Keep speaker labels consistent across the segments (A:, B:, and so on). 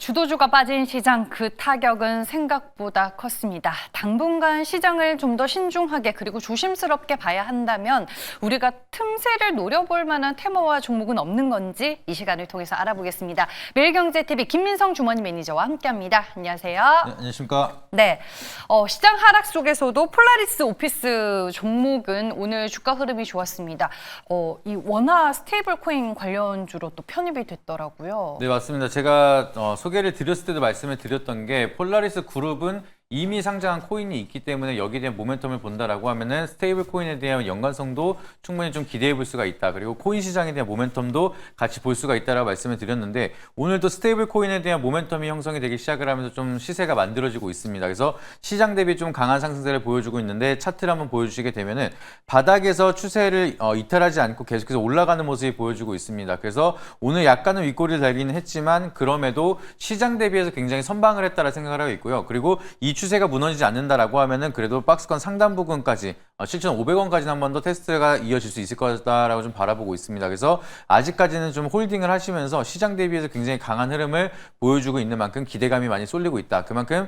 A: 주도주가 빠진 시장, 그 타격은 생각보다 컸습니다. 당분간 시장을 좀 더 신중하게 그리고 조심스럽게 봐야 한다면 우리가 틈새를 노려볼 만한 테마와 종목은 없는 건지 이 시간을 통해서 알아보겠습니다. 매일경제TV 김민성 주머니 매니저와 함께합니다. 안녕하세요.
B: 네, 안녕하십니까?
A: 네, 시장 하락 속에서도 폴라리스 오피스 종목은 오늘 주가 흐름이 좋았습니다. 이 원화 스테이블 코인 관련주로 또 편입이 됐더라고요.
B: 네, 맞습니다. 제가 소개를 드렸을 때도 말씀을 드렸던 게 폴라리스 그룹은 이미 상장한 코인이 있기 때문에 여기에 대한 모멘텀을 본다라고 하면은 스테이블 코인에 대한 연관성도 충분히 좀 기대해 볼 수가 있다. 그리고 코인 시장에 대한 모멘텀도 같이 볼 수가 있다라고 말씀을 드렸는데 오늘도 스테이블 코인에 대한 모멘텀이 형성이 되기 시작을 하면서 좀 시세가 만들어지고 있습니다. 그래서 시장 대비 좀 강한 상승세를 보여주고 있는데 차트를 한번 보여주시게 되면은 바닥에서 추세를 이탈하지 않고 계속해서 올라가는 모습이 보여주고 있습니다. 그래서 오늘 약간은 윗꼬리를 달기는 했지만 그럼에도 시장 대비해서 굉장히 선방을 했다라 생각을 하고 있고요. 그리고 이 추세가 무너지지 않는다라고 하면은 그래도 박스권 상단 부근까지 7,500원까지는 한 번 더 테스트가 이어질 수 있을 거다라고 좀 바라보고 있습니다. 그래서 아직까지는 좀 홀딩을 하시면서 시장 대비해서 굉장히 강한 흐름을 보여주고 있는 만큼 기대감이 많이 쏠리고 있다. 그만큼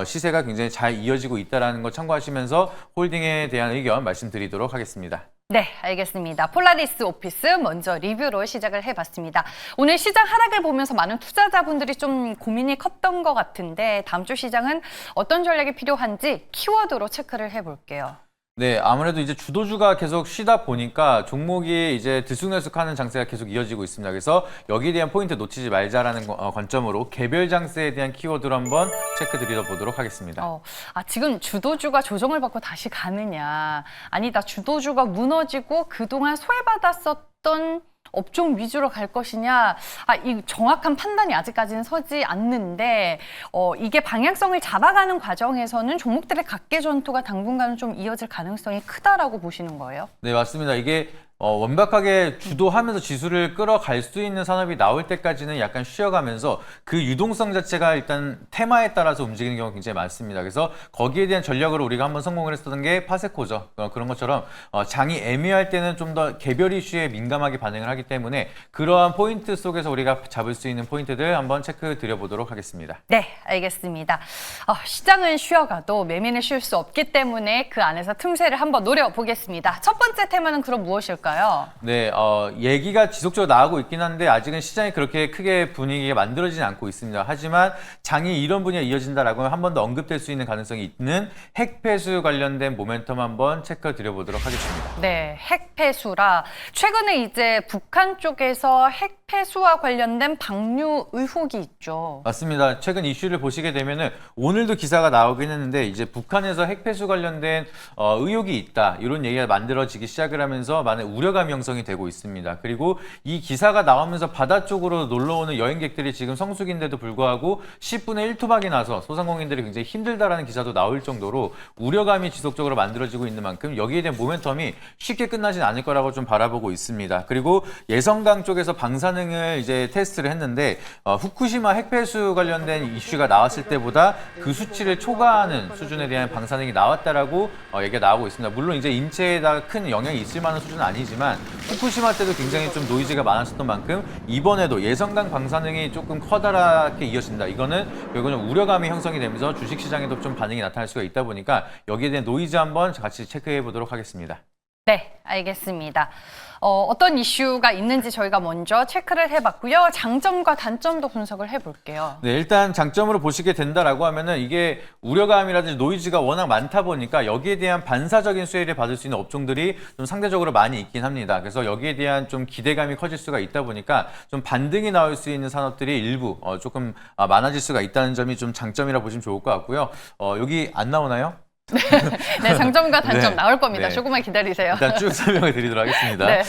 B: 시세가 굉장히 잘 이어지고 있다라는 걸 참고하시면서 홀딩에 대한 의견 말씀드리도록 하겠습니다.
A: 네, 알겠습니다. 폴라리스 오피스 먼저 리뷰로 시작을 해봤습니다. 오늘 시장 하락을 보면서 많은 투자자분들이 좀 고민이 컸던 것 같은데 다음 주 시장은 어떤 전략이 필요한지 키워드로 체크를 해볼게요.
B: 네, 아무래도 이제 주도주가 계속 쉬다 보니까 종목이 이제 들쑥날쑥하는 장세가 계속 이어지고 있습니다. 그래서 여기에 대한 포인트 놓치지 말자라는 관점으로 개별 장세에 대한 키워드로 한번 체크 드려보도록 하겠습니다.
A: 지금 주도주가 조정을 받고 다시 가느냐. 아니다, 주도주가 무너지고 그동안 소외받았었던 업종 위주로 갈 것이냐, 이 정확한 판단이 아직까지는 서지 않는데 이게 방향성을 잡아가는 과정에서는 종목들의 각계 전투가 당분간은 좀 이어질 가능성이 크다라고 보시는 거예요?
B: 네, 맞습니다. 이게 완벽하게 주도하면서 지수를 끌어갈 수 있는 산업이 나올 때까지는 약간 쉬어가면서 그 유동성 자체가 일단 테마에 따라서 움직이는 경우가 굉장히 많습니다. 그래서 거기에 대한 전략으로 우리가 한번 성공을 했었던 게 파세코죠. 그런 것처럼 장이 애매할 때는 좀 더 개별 이슈에 민감하게 반응을 하기 때문에 그러한 포인트 속에서 우리가 잡을 수 있는 포인트들 한번 체크 드려보도록 하겠습니다.
A: 네, 알겠습니다. 시장은 쉬어가도 매매는 쉴 수 없기 때문에 그 안에서 틈새를 한번 노려보겠습니다. 첫 번째 테마는 그럼 무엇일까요?
B: 네, 얘기가 지속적으로 나오고 있긴 한데 아직은 시장이 그렇게 크게 분위기가 만들어지지 않고 있습니다. 하지만 장이 이런 분야에 이어진다라고 하면 한 번 더 언급될 수 있는 가능성이 있는 핵폐수 관련된 모멘텀 한번 체크 드려보도록 하겠습니다.
A: 네, 핵폐수라 최근에 이제 북한 쪽에서 핵폐수와 관련된 방류 의혹이 있죠.
B: 맞습니다. 최근 이슈를 보시게 되면은 오늘도 기사가 나오긴 했는데 이제 북한에서 핵폐수 관련된 의혹이 있다 이런 얘기가 만들어지기 시작을 하면서 많은 우려감이 형성이 되고 있습니다. 그리고 이 기사가 나오면서 바다 쪽으로 놀러오는 여행객들이 지금 성수기인데도 불구하고 10분의 1토막이 나서 소상공인들이 굉장히 힘들다라는 기사도 나올 정도로 우려감이 지속적으로 만들어지고 있는 만큼 여기에 대한 모멘텀이 쉽게 끝나진 않을 거라고 좀 바라보고 있습니다. 그리고 예성강 쪽에서 방사능을 이제 테스트를 했는데 후쿠시마 핵폐수 관련된 이슈가 나왔을 때보다 그 수치를 초과하는 수준에 대한 방사능이 나왔다라고 얘기가 나오고 있습니다. 물론 이제 인체에다 큰 영향이 있을 만한 수준은 아니지만 후쿠시마 때도 굉장히 좀 노이즈가 많았었던 만큼 이번에도 예성강 방사능이 조금 커다랗게 이어진다. 이거는 결국은 우려감이 형성이 되면서 주식시장에도 좀 반응이 나타날 수가 있다 보니까 여기에 대한 노이즈 한번 같이 체크해 보도록 하겠습니다.
A: 네, 알겠습니다. 어떤 이슈가 있는지 저희가 먼저 체크를 해봤고요. 장점과 단점도 분석을 해볼게요.
B: 네, 일단 장점으로 보시게 된다라고 하면은 이게 우려감이라든지 노이즈가 워낙 많다 보니까 여기에 대한 반사적인 수혜를 받을 수 있는 업종들이 좀 상대적으로 많이 있긴 합니다. 그래서 여기에 대한 좀 기대감이 커질 수가 있다 보니까 좀 반등이 나올 수 있는 산업들이 일부 조금 많아질 수가 있다는 점이 좀 장점이라 보시면 좋을 것 같고요. 여기 안 나오나요?
A: 네, 장점과 단점
B: 네,
A: 나올 겁니다.
B: 네.
A: 조금만 기다리세요.
B: 일단 쭉 설명을 드리도록 하겠습니다.
A: 네.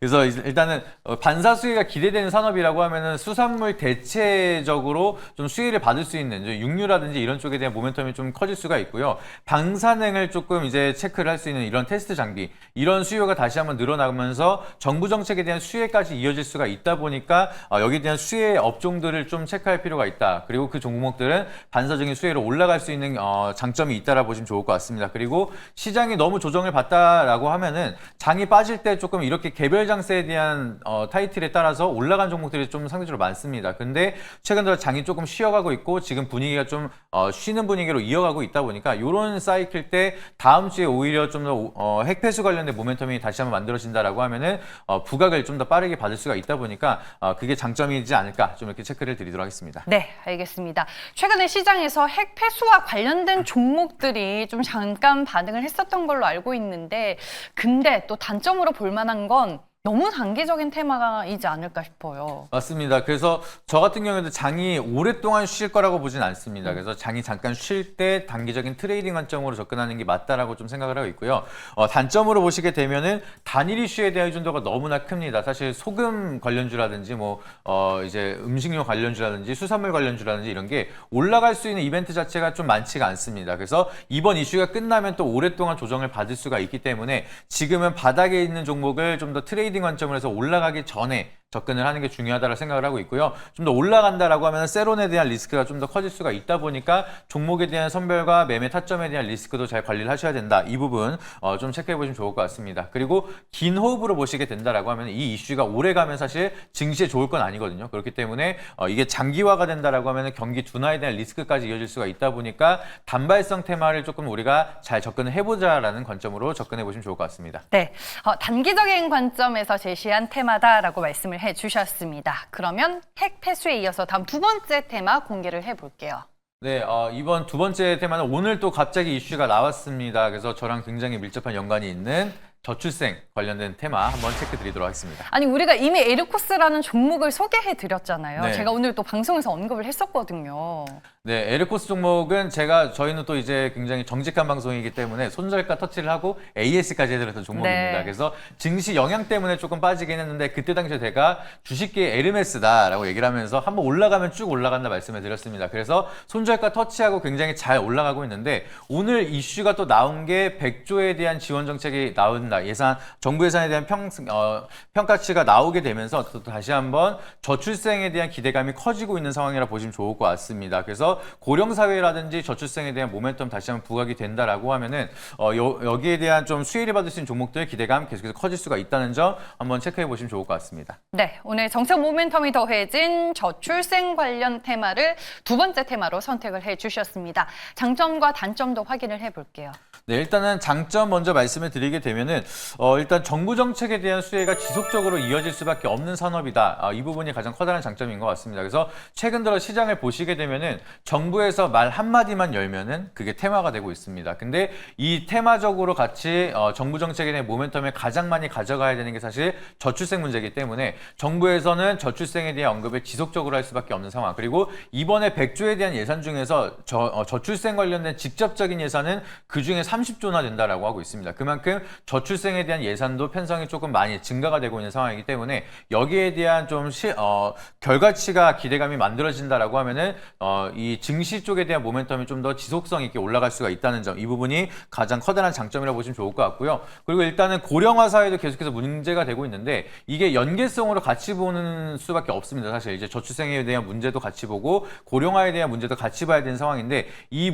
B: 그래서 일단은 반사 수혜가 기대되는 산업이라고 하면은 수산물 대체적으로 좀 수혜를 받을 수 있는 육류라든지 이런 쪽에 대한 모멘텀이 좀 커질 수가 있고요. 방사능을 조금 이제 체크를 할 수 있는 이런 테스트 장비, 이런 수요가 다시 한번 늘어나면서 정부 정책에 대한 수혜까지 이어질 수가 있다 보니까 여기에 대한 수혜 업종들을 좀 체크할 필요가 있다. 그리고 그 종목들은 반사적인 수혜로 올라갈 수 있는 장점이 있다라 보시면 보시면 좋을 것 같습니다. 그리고 시장이 너무 조정을 받다라고 하면은 장이 빠질 때 조금 이렇게 개별 장세에 대한 타이틀에 따라서 올라간 종목들이 좀 상대적으로 많습니다. 근데 최근 들어 장이 조금 쉬어가고 있고 지금 분위기가 좀 쉬는 분위기로 이어가고 있다 보니까 이런 사이클 때 다음 주에 오히려 좀 더 핵폐수 관련된 모멘텀이 다시 한번 만들어진다라고 하면은 부각을 좀 더 빠르게 받을 수가 있다 보니까 그게 장점이지 않을까 좀 이렇게 체크를 드리도록 하겠습니다.
A: 네, 알겠습니다. 최근에 시장에서 핵 폐수와 관련된 종목들이 좀 잠깐 반응을 했었던 걸로 알고 있는데, 근데 또 단점으로 볼 만한 건 너무 단기적인 테마이지 않을까 싶어요.
B: 맞습니다. 그래서 저 같은 경우에도 장이 오랫동안 쉴 거라고 보진 않습니다. 그래서 장이 잠깐 쉴 때 단기적인 트레이딩 관점으로 접근하는 게 맞다라고 좀 생각을 하고 있고요. 단점으로 보시게 되면은 단일 이슈에 대한 의존도가 너무나 큽니다. 사실 소금 관련주라든지 이제 음식료 관련주라든지 수산물 관련주라든지 이런 게 올라갈 수 있는 이벤트 자체가 좀 많지가 않습니다. 그래서 이번 이슈가 끝나면 또 오랫동안 조정을 받을 수가 있기 때문에 지금은 바닥에 있는 종목을 좀 더 트레이딩 관점으로 해서 올라가기 전에 접근을 하는 게 중요하다고 생각을 하고 있고요. 좀 더 올라간다라고 하면 세론에 대한 리스크가 좀 더 커질 수가 있다 보니까 종목에 대한 선별과 매매 타점에 대한 리스크도 잘 관리를 하셔야 된다. 이 부분 좀 체크해 보시면 좋을 것 같습니다. 그리고 긴 호흡으로 보시게 된다라고 하면 이 이슈가 오래 가면 사실 증시에 좋을 건 아니거든요. 그렇기 때문에 이게 장기화가 된다라고 하면 경기 둔화에 대한 리스크까지 이어질 수가 있다 보니까 단발성 테마를 조금 우리가 잘 접근을 해보자라는 관점으로 접근해 보시면 좋을 것 같습니다.
A: 네, 단기적인 관점에서 제시한 테마다라고 말씀을 해주셨습니다. 그러면 핵 폐수에 이어서 다음 두 번째 테마 공개를 해볼게요.
B: 네, 이번 두 번째 테마는 오늘 또 갑자기 이슈가 나왔습니다. 그래서 저랑 굉장히 밀접한 연관이 있는 저출생 관련된 테마 한번 체크 드리도록 하겠습니다.
A: 아니, 우리가 이미 에르코스라는 종목을 소개해 드렸잖아요.
B: 네.
A: 제가 오늘 또 방송에서 언급을 했었거든요.
B: 네, 에르코스 종목은 저희는 또 이제 굉장히 정직한 방송이기 때문에 손절가 터치를 하고 AS까지 해드렸던 종목입니다.
A: 네.
B: 그래서 증시 영향 때문에 조금 빠지긴 했는데 그때 당시에 제가 주식계 에르메스다라고 얘기를 하면서 한번 올라가면 쭉 올라간다 말씀을 드렸습니다. 그래서 손절가 터치하고 굉장히 잘 올라가고 있는데 오늘 이슈가 또 나온 게 100조에 대한 지원 정책이 나온다. 정부 예산에 대한 평가치가 나오게 되면서 또 다시 한번 저출생에 대한 기대감이 커지고 있는 상황이라 보시면 좋을 것 같습니다. 그래서 고령사회라든지 저출생에 대한 모멘텀 다시 한번 부각이 된다라고 하면은 여기에 대한 좀 수혜를 받을 수 있는 종목들 기대감 계속해서 커질 수가 있다는 점 한번 체크해 보시면 좋을 것 같습니다.
A: 네, 오늘 정책 모멘텀이 더해진 저출생 관련 테마를 두 번째 테마로 선택을 해주셨습니다. 장점과 단점도 확인을 해볼게요.
B: 네, 일단은 장점 먼저 말씀을 드리게 되면은 일단 정부 정책에 대한 수혜가 지속적으로 이어질 수밖에 없는 산업이다. 이 부분이 가장 커다란 장점인 것 같습니다. 그래서 최근 들어 시장을 보시게 되면은 정부에서 말 한마디만 열면은 그게 테마가 되고 있습니다. 근데 이 테마적으로 같이 정부 정책에 대한 모멘텀을 가장 많이 가져가야 되는 게 사실 저출생 문제이기 때문에 정부에서는 저출생에 대한 언급을 지속적으로 할 수밖에 없는 상황. 그리고 이번에 100조에 대한 예산 중에서 저출생 관련된 직접적인 예산은 그중에 30조나 된다라고 하고 있습니다. 그만큼 저출생에 대한 예산도 편성이 조금 많이 증가가 되고 있는 상황이기 때문에 여기에 대한 좀 결과치가 기대감이 만들어진다라고 하면은 이 증시 쪽에 대한 모멘텀이 좀 더 지속성 있게 올라갈 수가 있다는 점, 이 부분이 가장 커다란 장점이라고 보시면 좋을 것 같고요. 그리고 일단은 고령화 사회도 계속해서 문제가 되고 있는데 이게 연계성으로 같이 보는 수밖에 없습니다. 사실 이제 저출생에 대한 문제도 같이 보고 고령화에 대한 문제도 같이 봐야 되는 상황인데 이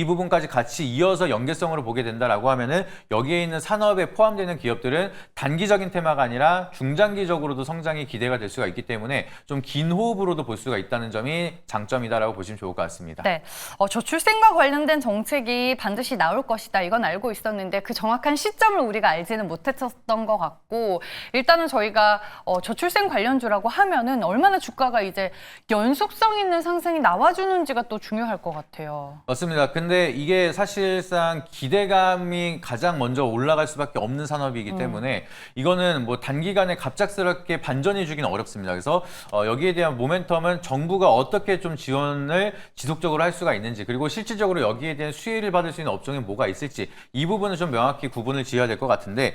B: 부분까지 같이 이어서 연계성으로 보게 된다라고 하면은 여기에 있는 산업에 포함되는 기업들은 단기적인 테마가 아니라 중장기적으로도 성장이 기대가 될 수가 있기 때문에 좀 긴 호흡으로도 볼 수가 있다는 점이 장점이다라고 보시면 좋을 것 같습니다.
A: 네, 저출생과 관련된 정책이 반드시 나올 것이다. 이건 알고 있었는데 그 정확한 시점을 우리가 알지는 못했었던 것 같고, 일단은 저희가 저출생 관련주라고 하면은 얼마나 주가가 이제 연속성 있는 상승이 나와주는지가 또 중요할 것 같아요.
B: 맞습니다. 근데 이게 사실상 기대감이 가장 먼저 올라갈 수밖에 없는 산업이기 때문에 이거는 뭐 단기간에 갑작스럽게 반전이 주기는 어렵습니다. 그래서 여기에 대한 모멘텀은 정부가 어떻게 좀 지원을 지속적으로 할 수가 있는지, 그리고 실질적으로 여기에 대한 수혜를 받을 수 있는 업종이 뭐가 있을지, 이 부분을 좀 명확히 구분을 지어야 될 것 같은데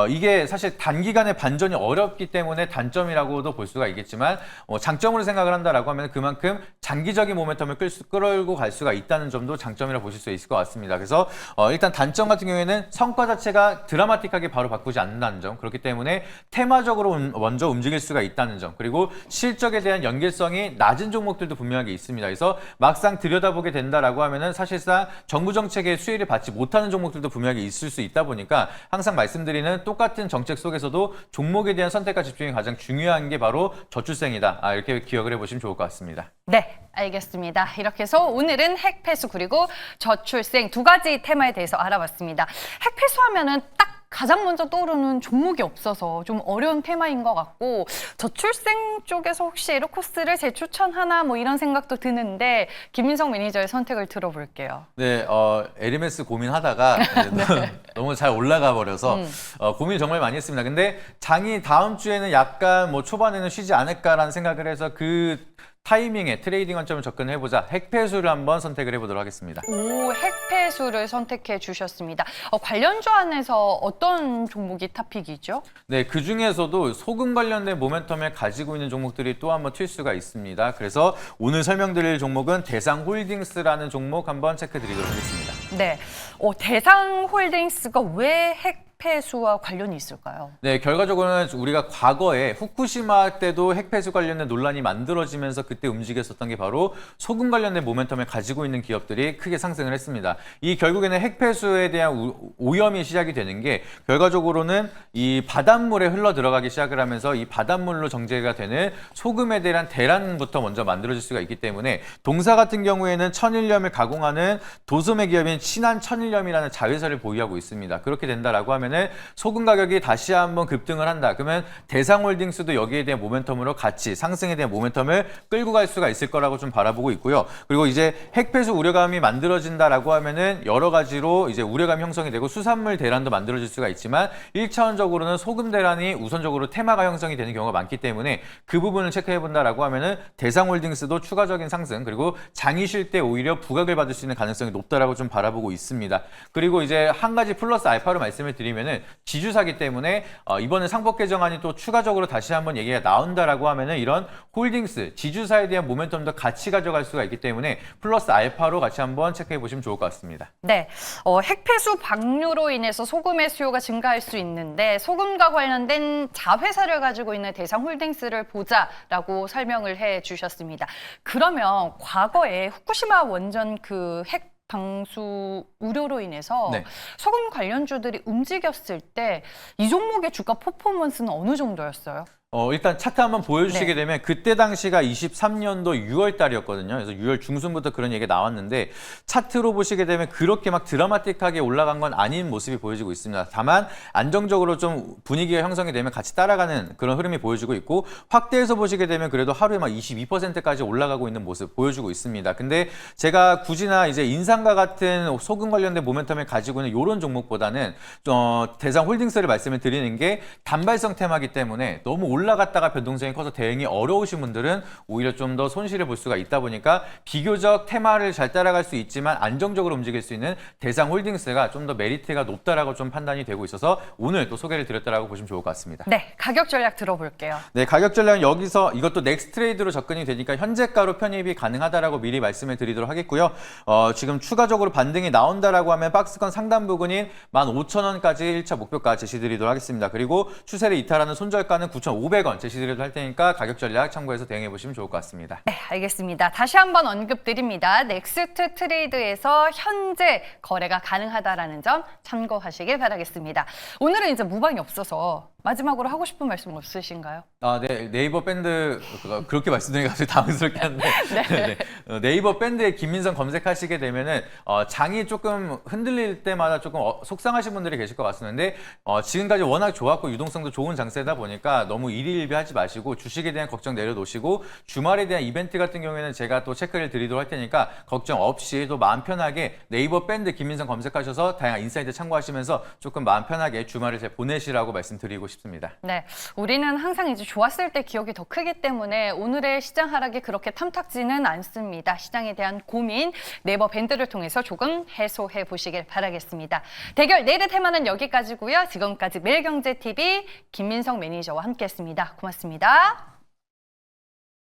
B: 이게 사실 단기간에 반전이 어렵기 때문에 단점이라고도 볼 수가 있겠지만 장점으로 생각을 한다라고 하면 그만큼 장기적인 모멘텀을 끌고 갈 수가 있다는 점도 장점이라고 보실 수 있을 것 같습니다. 그래서 일단 단점 같은 경우에는 성과 자체가 드라마틱하게 바로 바꾸지 않는다는 점. 그렇기 때문에 테마적으로 먼저 움직일 수가 있다는 점. 그리고 실적에 대한 연계성이 낮은 종목들도 분명하게 있습니다. 그래서 막상 들여다보게 된다라고 하면은 사실상 정부 정책의 수혜를 받지 못하는 종목들도 분명하게 있을 수 있다 보니까 항상 말씀드리는 똑같은 정책 속에서도 종목에 대한 선택과 집중이 가장 중요한 게 바로 저출생이다. 이렇게 기억을 해보시면 좋을 것 같습니다.
A: 네, 알겠습니다. 이렇게 해서 오늘은 핵폐수 그리고 저출생 두 가지 테마에 대해서 알아봤습니다. 핵폐수 하면은 딱 가장 먼저 떠오르는 종목이 없어서 좀 어려운 테마인 것 같고 저출생 쪽에서 혹시 에로코스를 재추천하나 뭐 이런 생각도 드는데 김민성 매니저의 선택을 들어볼게요.
B: 네, 에르메스 고민하다가 너무 잘 올라가 버려서 고민 정말 많이 했습니다. 근데 장이 다음 주에는 약간 뭐 초반에는 쉬지 않을까라는 생각을 해서 그 타이밍에 트레이딩 관점을 접근해보자 핵폐수를 한번 선택을 해보도록 하겠습니다.
A: 오, 핵폐수를 선택해 주셨습니다. 관련주 안에서 어떤 종목이 탑픽이죠?
B: 네, 그 중에서도 소금 관련된 모멘텀을 가지고 있는 종목들이 또 한번 튈 수가 있습니다. 그래서 오늘 설명드릴 종목은 대상홀딩스라는 종목 한번 체크드리도록 하겠습니다.
A: 네, 대상홀딩스가 왜 핵폐수와 관련이 있을까요?
B: 네, 결과적으로는 우리가 과거에 후쿠시마 때도 핵폐수 관련된 논란이 만들어지면서 그때 움직였었던 게 바로 소금 관련된 모멘텀을 가지고 있는 기업들이 크게 상승을 했습니다. 이 결국에는 핵폐수에 대한 오염이 시작이 되는 게 결과적으로는 이 바닷물에 흘러 들어가기 시작을 하면서 이 바닷물로 정제가 되는 소금에 대한 대란부터 먼저 만들어질 수가 있기 때문에 동사 같은 경우에는 천일염을 가공하는 도소매 기업인 신한천일염이라는 자회사를 보유하고 있습니다. 그렇게 된다라고 하면 소금 가격이 다시 한번 급등을 한다. 그러면 대상홀딩스도 여기에 대한 모멘텀으로 같이 상승에 대한 모멘텀을 끌고 갈 수가 있을 거라고 좀 바라보고 있고요. 그리고 이제 핵폐수 우려감이 만들어진다라고 하면은 여러 가지로 이제 우려감이 형성이 되고 수산물 대란도 만들어질 수가 있지만 1차원적으로는 소금 대란이 우선적으로 테마가 형성이 되는 경우가 많기 때문에 그 부분을 체크해 본다라고 하면은 대상홀딩스도 추가적인 상승 그리고 장이 쉴 때 오히려 부각을 받을 수 있는 가능성이 높다라고 좀 바라보고 있습니다. 그리고 이제 한 가지 플러스 알파로 말씀을 드리면 지주사기 때문에 이번에 상법 개정안이 또 추가적으로 다시 한번 얘기가 나온다라고 하면은 이런 홀딩스, 지주사에 대한 모멘텀도 같이 가져갈 수가 있기 때문에 플러스 알파로 같이 한번 체크해 보시면 좋을 것 같습니다.
A: 네, 핵폐수 방류로 인해서 소금의 수요가 증가할 수 있는데 소금과 관련된 자회사를 가지고 있는 대상홀딩스를 보자라고 설명을 해 주셨습니다. 그러면 과거에 후쿠시마 원전 그 핵 방수 우려로 인해서
B: 네.
A: 소금 관련주들이 움직였을 때 이 종목의 주가 퍼포먼스는 어느 정도였어요?
B: 일단 차트 한번 보여주시게
A: 네.
B: 되면 그때 당시가 23년도 6월 달이었거든요. 그래서 6월 중순부터 그런 얘기가 나왔는데 차트로 보시게 되면 그렇게 막 드라마틱하게 올라간 건 아닌 모습이 보여지고 있습니다. 다만 안정적으로 좀 분위기가 형성이 되면 같이 따라가는 그런 흐름이 보여지고 있고 확대해서 보시게 되면 그래도 하루에 막 22%까지 올라가고 있는 모습 보여주고 있습니다. 근데 제가 굳이나 이제 인상과 같은 소금 관련된 모멘텀을 가지고 있는 이런 종목보다는 대상 홀딩스를 말씀을 드리는 게 단발성 테마기 때문에 너무 올라갔다가 변동성이 커서 대응이 어려우신 분들은 오히려 좀 더 손실을 볼 수가 있다 보니까 비교적 테마를 잘 따라갈 수 있지만 안정적으로 움직일 수 있는 대상 홀딩스가 좀 더 메리트가 높다라고 좀 판단이 되고 있어서 오늘 또 소개를 드렸다라고 보시면 좋을 것 같습니다.
A: 네, 가격 전략 들어볼게요.
B: 네, 가격 전략은 여기서 이것도 넥스트레이드로 접근이 되니까 현재가로 편입이 가능하다라고 미리 말씀을 드리도록 하겠고요. 지금 추가적으로 반등이 나온다라고 하면 박스권 상단 부근인 15,000원까지 1차 목표가 제시드리도록 하겠습니다. 그리고 추세를 이탈하는 손절가는 9,500원 제시드리도록 할 테니까 가격 전략 참고해서 대응해 보시면 좋을 것 같습니다.
A: 네, 알겠습니다. 다시 한번 언급드립니다. 넥스트 트레이드에서 현재 거래가 가능하다라는 점 참고하시길 바라겠습니다. 오늘은 이제 무방이 없어서 마지막으로 하고 싶은 말씀 없으신가요?
B: 네, 네이버 밴드 그렇게 말씀드리니까 갑자기 당황스럽게 한데 네. 네이버 밴드에 김민성 검색하시게 되면은 장이 조금 흔들릴 때마다 조금 속상하신 분들이 계실 것 같은데 지금까지 워낙 좋았고 유동성도 좋은 장세다 보니까 너무 일희일비하지 마시고 주식에 대한 걱정 내려놓으시고 주말에 대한 이벤트 같은 경우에는 제가 또 체크를 드리도록 할 테니까 걱정 없이 또 마음 편하게 네이버 밴드 김민성 검색하셔서 다양한 인사이트 참고하시면서 조금 마음 편하게 주말을 잘 보내시라고 말씀드리고 싶습니다.
A: 네, 우리는 항상 이제 좋았을 때 기억이 더 크기 때문에 오늘의 시장 하락이 그렇게 탐탁지는 않습니다. 시장에 대한 고민 네이버 밴드를 통해서 조금 해소해 보시길 바라겠습니다. 대결 내일의 테마는 여기까지고요. 지금까지 매일경제TV 김민성 매니저와 함께했습니다. 고맙습니다.